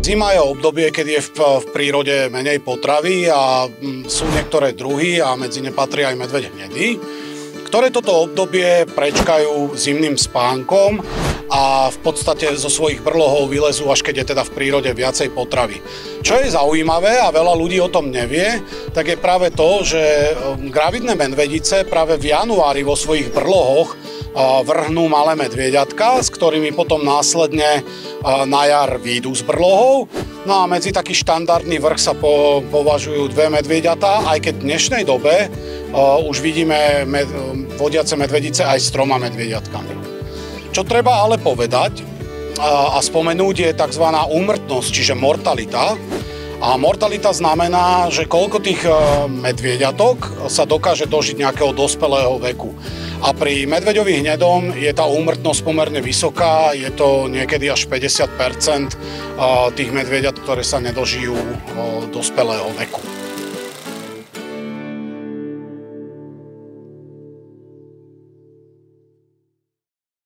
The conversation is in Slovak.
Zima je obdobie, kedy je v prírode menej potravy a sú niektoré druhy a medzi ne patrí aj medveď hnedý, ktoré toto obdobie prečkajú zimným spánkom a v podstate zo svojich brlohov vylezú, až keď je teda v prírode viacej potravy. Čo je zaujímavé a veľa ľudí o tom nevie, tak je práve to, že gravidné medvedice práve v januári vo svojich brlohoch vrhnú malé medvieďatka, s ktorými potom následne na jar výjdu z brlohov. No a medzi taký štandardný vrch sa považujú dve medvieďatá, aj keď v dnešnej dobe už vidíme vodiace medvedice aj s 3 medvieďatkami. Čo treba ale povedať a spomenúť je tzv. Úmrtnosť, čiže mortalita. A mortalita znamená, že koľko tých medvieďatok sa dokáže dožiť nejakého dospelého veku. A pri medveďovi hnedom je tá úmrtnosť pomerne vysoká, je to niekedy až 50% tých medvieďat, ktoré sa nedožijú dospelého veku.